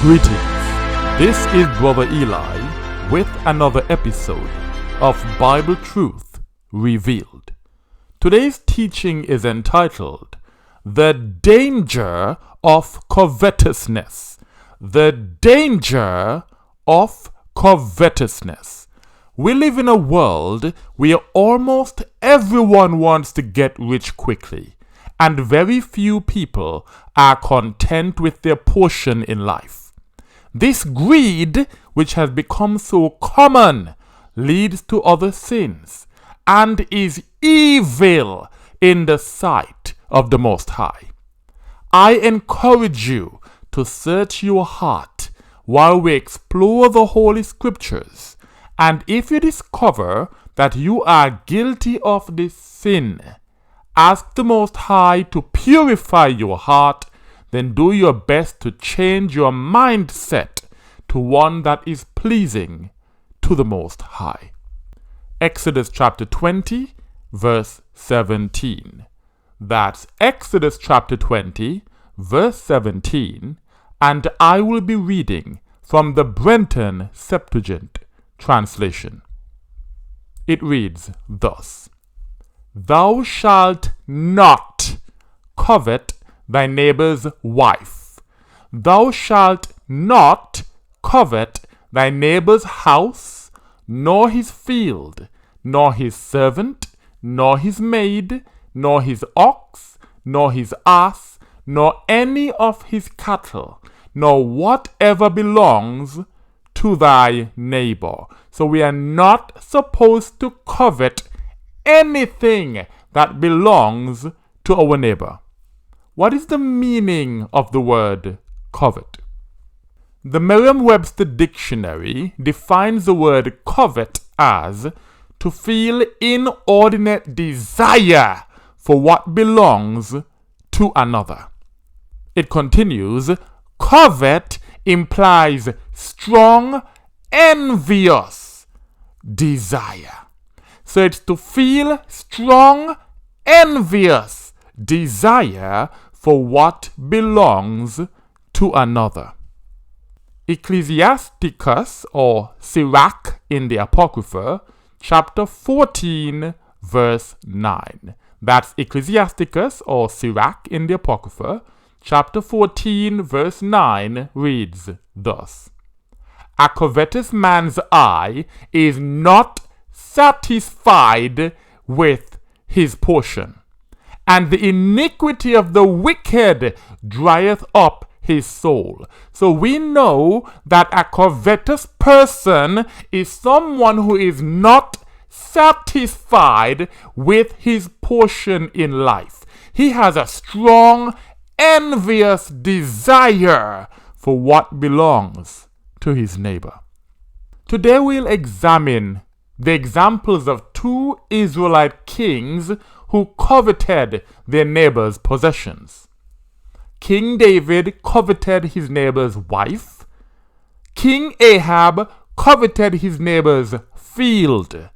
Greetings. This is Brother Eli with another episode of Bible Truth Revealed. Today's teaching is entitled The Danger of Covetousness. The Danger of Covetousness. We live in a world where almost everyone wants to get rich quickly, and very few people are content with their portion in life. This greed, which has become so common, leads to other sins and is evil in the sight of the Most High. I encourage you to search your heart while we explore the Holy Scriptures, and if you discover that you are guilty of this sin, ask the Most High to purify your heart. Then do your best to change your mindset to one that is pleasing to the Most High. Exodus chapter 20, verse 17. That's Exodus chapter 20, verse 17, and I will be reading from the Brenton Septuagint translation. It reads thus: Thou shalt not covet thy neighbor's wife. Thou shalt not covet thy neighbor's house, nor his field, nor his servant, nor his maid, nor his ox, nor his ass, nor any of his cattle, nor whatever belongs to thy neighbor. So we are not supposed to covet anything that belongs to our neighbor. What is the meaning of the word covet? The Merriam-Webster dictionary defines the word covet as to feel inordinate desire for what belongs to another. It continues, covet implies strong, envious desire. So it's to feel strong, envious desire for what belongs to another. Ecclesiasticus, or Sirach in the Apocrypha, chapter 14, verse 9. That's Ecclesiasticus, or Sirach in the Apocrypha, chapter 14, verse 9 reads thus: A covetous man's eye is not satisfied with his portion, and the iniquity of the wicked drieth up his soul. So we know that a covetous person is someone who is not satisfied with his portion in life. He has a strong, envious desire for what belongs to his neighbor. Today we'll examine the examples of two Israelite kings who coveted their neighbor's possessions. King David coveted his neighbor's wife. King Ahab coveted his neighbor's field.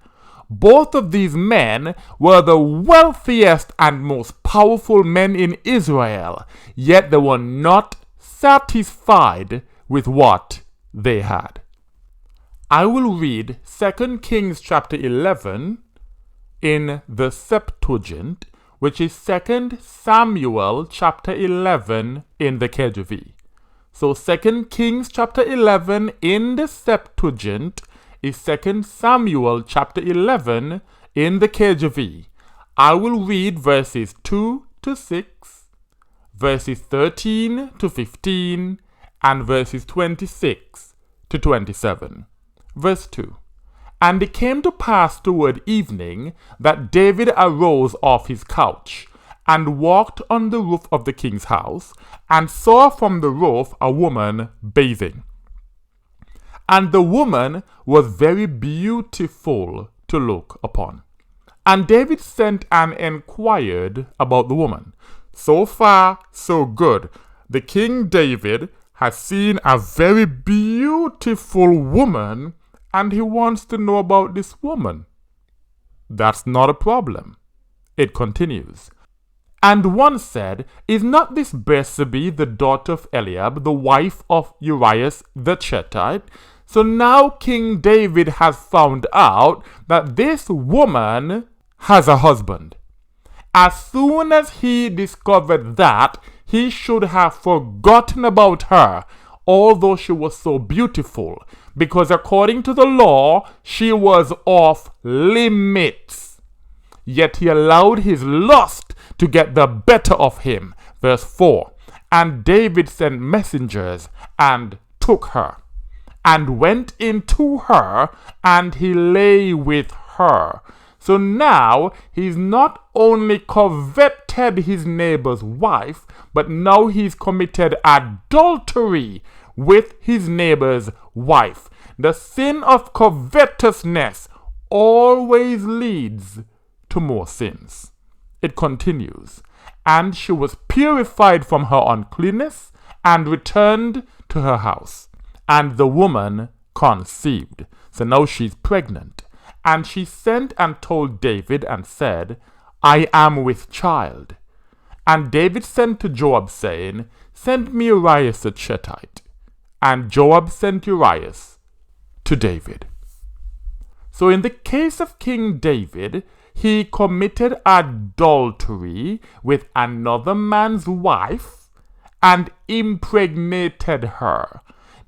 Both of these men were the wealthiest and most powerful men in Israel, yet they were not satisfied with what they had. I will read 2 Kings chapter 11 in the Septuagint, which is 2 Samuel chapter 11 in the KJV. So 2 Kings chapter 11 in the Septuagint is 2 Samuel chapter 11 in the KJV. I will read verses 2 to 6, verses 13 to 15, and verses 26 to 27. Verse 2. And it came to pass toward evening that David arose off his couch, and walked on the roof of the king's house, and saw from the roof a woman bathing. And the woman was very beautiful to look upon. And David sent and inquired about the woman. So far, so good. The King David has seen a very beautiful woman, and he wants to know about this woman. That's not a problem. It continues. And one said, Is not this Bathsheba the daughter of Eliab, the wife of Uriah the Hittite? So now King David has found out that this woman has a husband. As soon as he discovered that, he should have forgotten about her, although she was so beautiful, because according to the law, she was off limits. Yet he allowed his lust to get the better of him. Verse 4. And David sent messengers and took her, and went into her, and he lay with her. So now he's not only coveted his neighbor's wife, but now he's committed adultery with his neighbor's wife. The sin of covetousness always leads to more sins. It continues, and she was purified from her uncleanness and returned to her house. And the woman conceived. So now she's pregnant. And she sent and told David and said, I am with child. And David sent to Joab, saying, Send me Uriah the Hittite. And Joab sent Uriah to David. So in the case of King David, he committed adultery with another man's wife and impregnated her.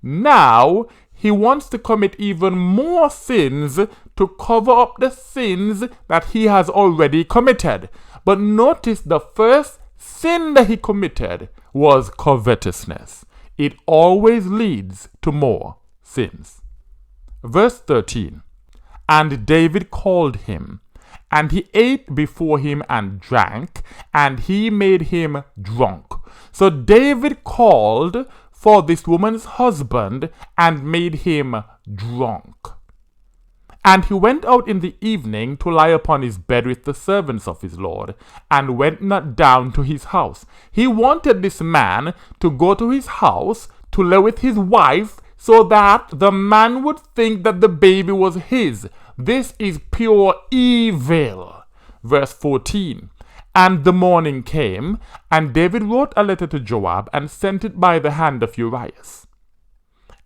Now, he wants to commit even more sins to cover up the sins that he has already committed. But notice the first sin that he committed was covetousness. It always leads to more sins. Verse 13. And David called him, and he ate before him and drank, and he made him drunk. So David called for this woman's husband and made him drunk. And he went out in the evening to lie upon his bed with the servants of his lord, and went not down to his house. He wanted this man to go to his house to lay with his wife, so that the man would think that the baby was his. This is pure evil. Verse 14. And the morning came, and David wrote a letter to Joab, and sent it by the hand of Uriah.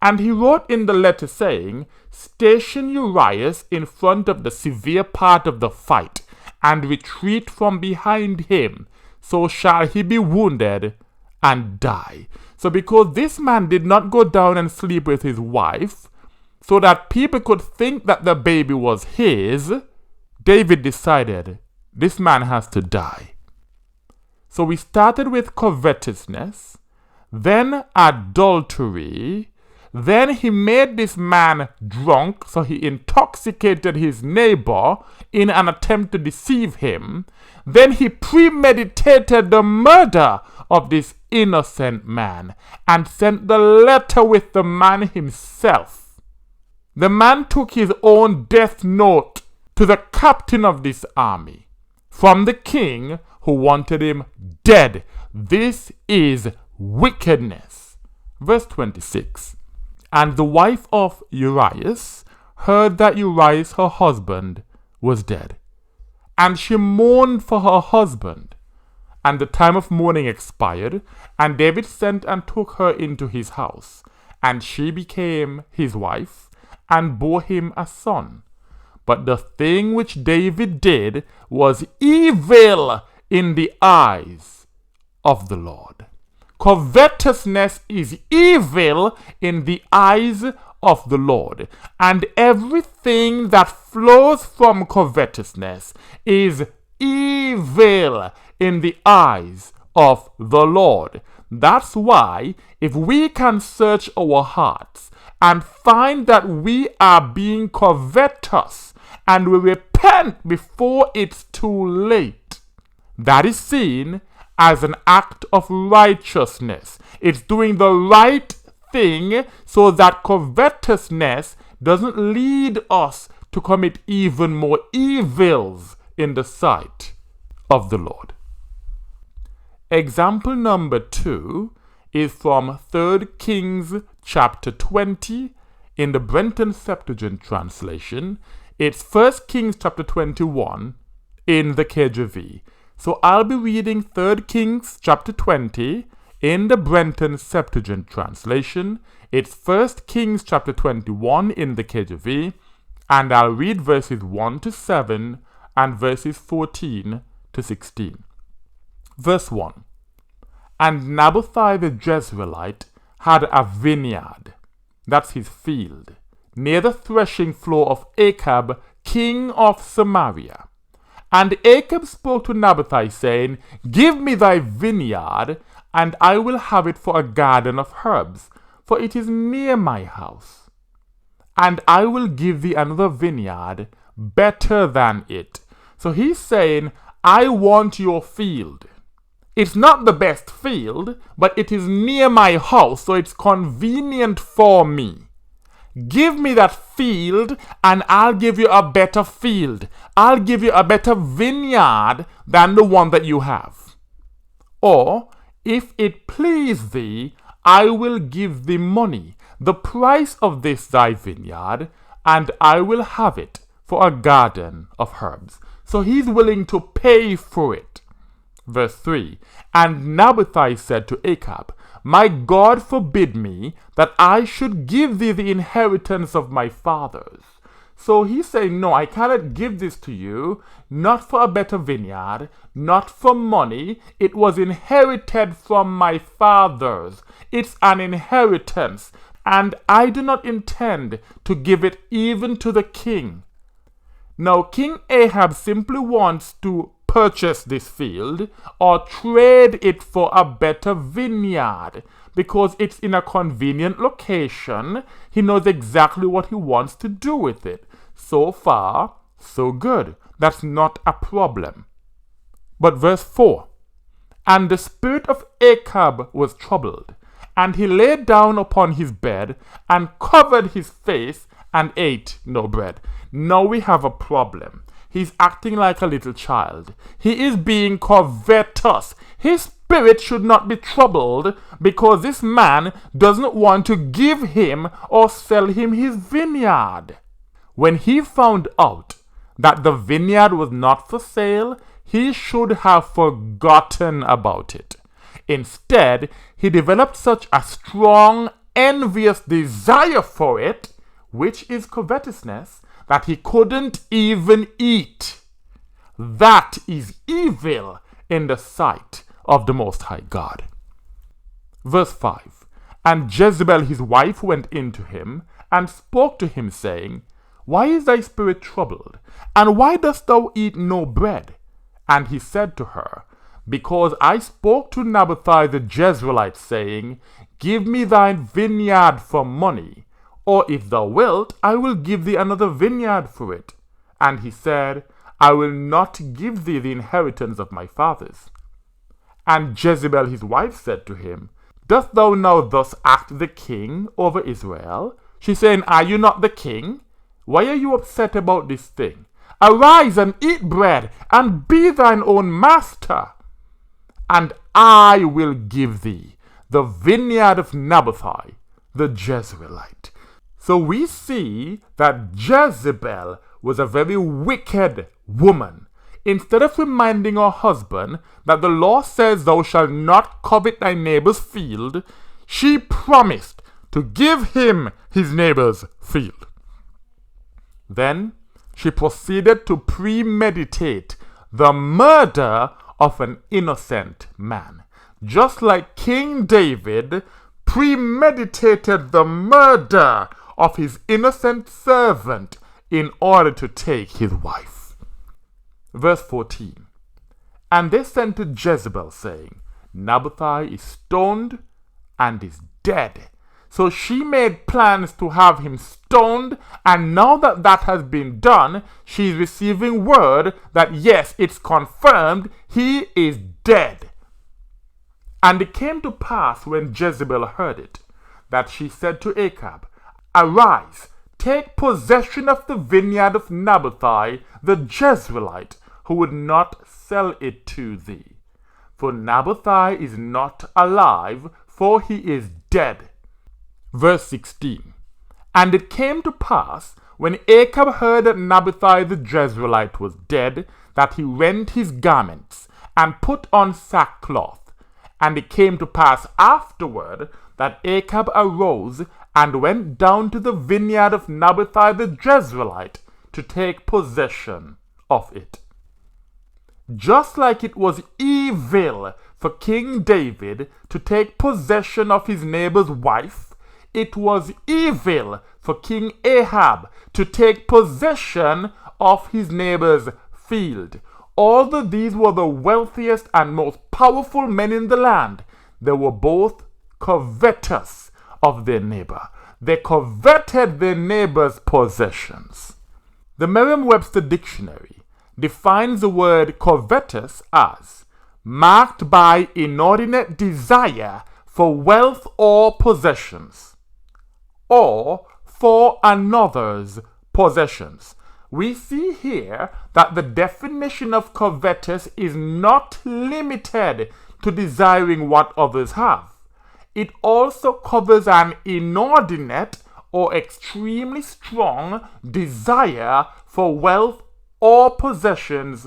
And he wrote in the letter, saying, Station Uriah in front of the severe part of the fight, and retreat from behind him, so shall he be wounded and die. So because this man did not go down and sleep with his wife, so that people could think that the baby was his, David decided this man has to die. So we started with covetousness, then adultery, then he made this man drunk, so he intoxicated his neighbor in an attempt to deceive him. Then he premeditated the murder of this innocent man and sent the letter with the man himself. The man took his own death note to the captain of this army from the king who wanted him dead. This is wickedness. Verse 26. And the wife of Uriah heard that Uriah her husband was dead, and she mourned for her husband. And the time of mourning expired, and David sent and took her into his house, and she became his wife, and bore him a son. But the thing which David did was evil in the eyes of the Lord. Covetousness is evil in the eyes of the Lord, and everything that flows from covetousness is evil in the eyes of the Lord. That's why if we can search our hearts and find that we are being covetous and we repent before it's too late, that is seen as an act of righteousness. It's doing the right thing so that covetousness doesn't lead us to commit even more evils in the sight of the Lord. Example number 2 is from 3 Kings chapter 20 in the Brenton Septuagint translation. It's 1 Kings chapter 21 in the KJV. So I'll be reading 3 Kings chapter 20 in the Brenton Septuagint translation. It's 1 Kings chapter 21 in the KJV, and I'll read verses 1 to 7 and verses 14 to 16. Verse 1. And Nabothai the Jezreelite had a vineyard, that's his field, near the threshing floor of Ahab, king of Samaria. And Ahab spoke to Nabothai, saying, Give me thy vineyard, and I will have it for a garden of herbs, for it is near my house. And I will give thee another vineyard, better than it. So he's saying, I want your field. It's not the best field, but it is near my house, so it's convenient for me. Give me that field, and I'll give you a better field. I'll give you a better vineyard than the one that you have. Or, if it please thee, I will give thee money, the price of this thy vineyard, and I will have it for a garden of herbs. So he's willing to pay for it. Verse 3. And Nabothai said to Ahab, My God forbid me that I should give thee the inheritance of my fathers. So he's saying, no, I cannot give this to you, not for a better vineyard, not for money. It was inherited from my fathers. It's an inheritance, and I do not intend to give it even to the king. Now, King Ahab simply wants to purchase this field or trade it for a better vineyard because it's in a convenient location. He knows exactly what he wants to do with it. So far, so good. That's not a problem. But verse 4. And the spirit of Ahab was troubled, and he lay down upon his bed and covered his face and ate no bread. Now we have a problem. He's acting like a little child. He is being covetous. His spirit should not be troubled because this man doesn't want to give him or sell him his vineyard. When he found out that the vineyard was not for sale, he should have forgotten about it. Instead, he developed such a strong, envious desire for it, which is covetousness, that he couldn't even eat. That is evil in the sight of the Most High God. Verse 5. And Jezebel his wife went in to him, and spoke to him, saying, Why is thy spirit troubled? And why dost thou eat no bread? And he said to her, Because I spoke to Nabothai the Jezreelite, saying, Give me thine vineyard for money, or if thou wilt, I will give thee another vineyard for it. And he said, I will not give thee the inheritance of my fathers. And Jezebel his wife said to him, Dost thou now thus act the king over Israel? She's saying, Are you not the king? Why are you upset about this thing? Arise and eat bread, and be thine own master. And I will give thee the vineyard of Nabothai the Jezreelite. So we see that Jezebel was a very wicked woman. Instead of reminding her husband that the law says thou shalt not covet thy neighbor's field, she promised to give him his neighbor's field. Then she proceeded to premeditate the murder of an innocent man, just like King David premeditated the murder of his innocent servant in order to take his wife. Verse 14. And they sent to Jezebel, saying, Nabothai is stoned and is dead. So she made plans to have him stoned, and now that that has been done, she is receiving word that yes, it's confirmed, he is dead. And it came to pass when Jezebel heard it, that she said to Ahab, Arise, take possession of the vineyard of Nabothai the Jezreelite, who would not sell it to thee. For Nabothai is not alive, for he is dead. Verse 16. And it came to pass, when Ahab heard that Nabothai the Jezreelite was dead, that he rent his garments, and put on sackcloth. And it came to pass afterward that Ahab arose and went down to the vineyard of Naboth the Jezreelite to take possession of it. Just like it was evil for King David to take possession of his neighbor's wife, it was evil for King Ahab to take possession of his neighbor's field. Although these were the wealthiest and most powerful men in the land, they were both covetous of their neighbor. They coveted their neighbor's possessions. The Merriam-Webster Dictionary defines the word covetous as marked by inordinate desire for wealth or possessions, or for another's possessions. We see here that the definition of covetous is not limited to desiring what others have. It also covers an inordinate or extremely strong desire for wealth or possessions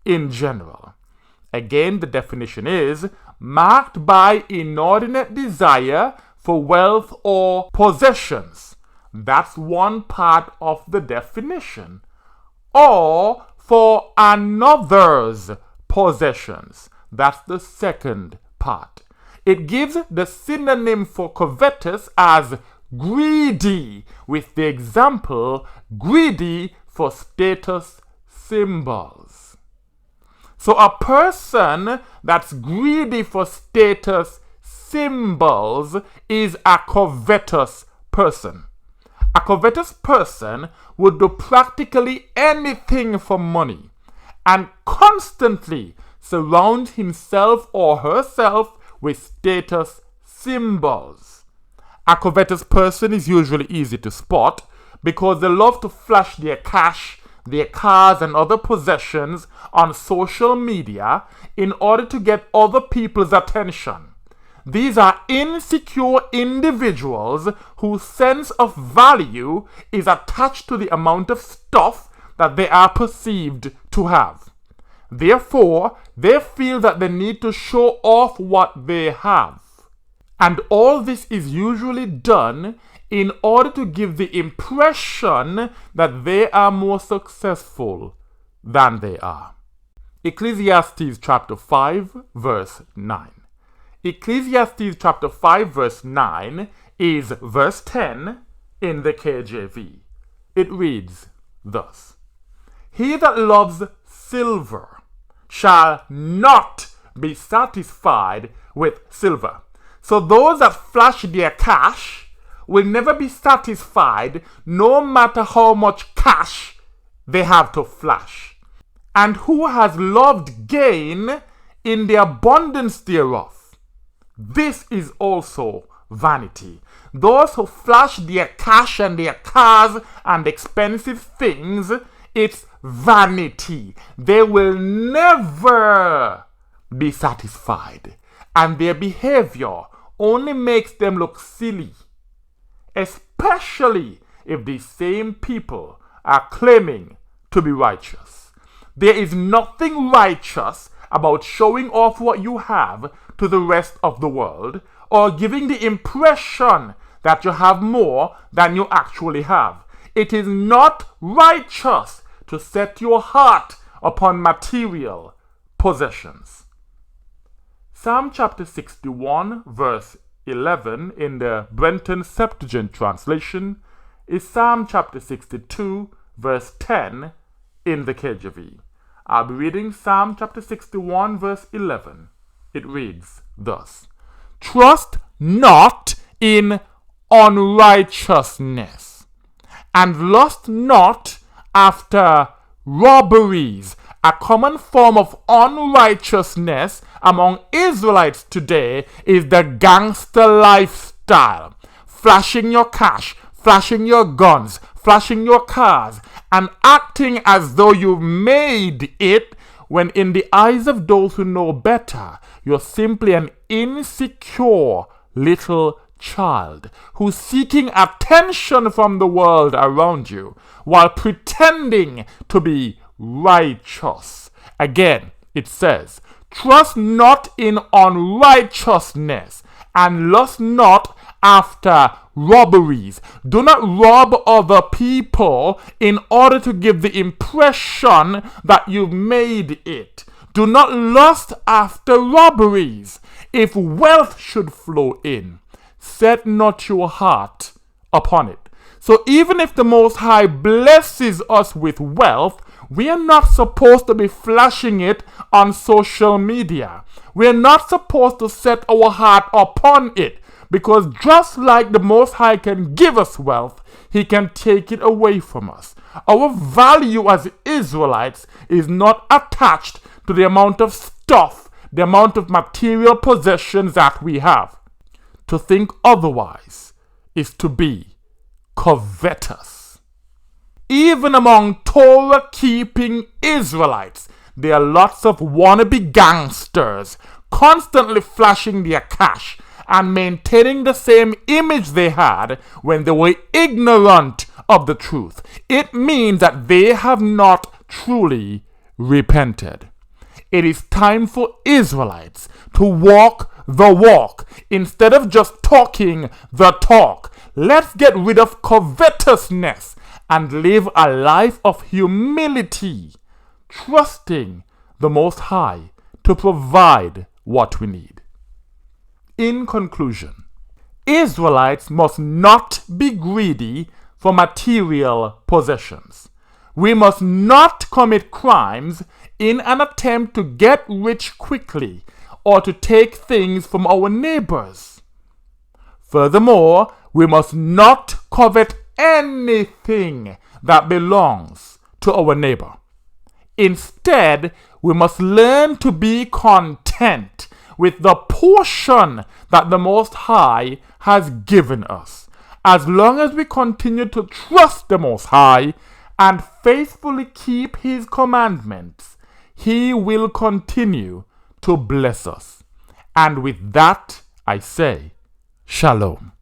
in general. Again, the definition is marked by inordinate desire for wealth or possessions. That's one part of the definition. Or for another's possessions. That's the second part. It gives the synonym for covetous as greedy, with the example greedy for status symbols. So a person that's greedy for status symbols is a covetous person. A covetous person would do practically anything for money and constantly surround himself or herself with status symbols. A covetous person is usually easy to spot because they love to flash their cash, their cars, and other possessions on social media in order to get other people's attention. These are insecure individuals whose sense of value is attached to the amount of stuff that they are perceived to have. Therefore, they feel that they need to show off what they have. And all this is usually done in order to give the impression that they are more successful than they are. Ecclesiastes chapter 5 verse 9. Ecclesiastes chapter 5 verse 9 is verse 10 in the KJV. It reads thus: He that loves silver shall not be satisfied with silver. So those that flash their cash will never be satisfied no matter how much cash they have to flash. And who has loved gain in the abundance thereof? This is also vanity. Those who flash their cash and their cars and expensive things, it's vanity. They will never be satisfied. And their behavior only makes them look silly. Especially if these same people are claiming to be righteous. There is nothing righteous about showing off what you have to the rest of the world, or giving the impression that you have more than you actually have. It is not righteous to set your heart upon material possessions. Psalm chapter 61 verse 11 in the Brenton Septuagint translation is Psalm chapter 62 verse 10 in the KJV. I'll be reading Psalm chapter 61 verse 11. It reads thus: Trust not in unrighteousness, and lust not after robberies. A common form of unrighteousness among Israelites today is the gangster lifestyle. Flashing your cash, flashing your guns, flashing your cars, and acting as though you made it, when in the eyes of those who know better, you're simply an insecure little child who's seeking attention from the world around you while pretending to be righteous. Again, it says, Trust not in unrighteousness, and lust not after robberies. Do not rob other people in order to give the impression that you've made it. Do not lust after robberies. If wealth should flow in, set not your heart upon it. So even if the Most High blesses us with wealth, we are not supposed to be flashing it on social media. We are not supposed to set our heart upon it, because just like the Most High can give us wealth, He can take it away from us. Our value as Israelites is not attached to the amount of stuff, the amount of material possessions that we have. To think otherwise is to be covetous. Even among Torah-keeping Israelites, there are lots of wannabe gangsters constantly flashing their cash and maintaining the same image they had when they were ignorant of the truth. It means that they have not truly repented. It is time for Israelites to walk the walk instead of just talking the talk. Let's get rid of covetousness and live a life of humility, trusting the Most High to provide what we need. In conclusion, Israelites must not be greedy for material possessions. We must not commit crimes in an attempt to get rich quickly or to take things from our neighbors. Furthermore, we must not covet anything that belongs to our neighbor. Instead, we must learn to be content with the portion that the Most High has given us. As long as we continue to trust the Most High and faithfully keep His commandments, He will continue to bless us. And with that, I say, Shalom.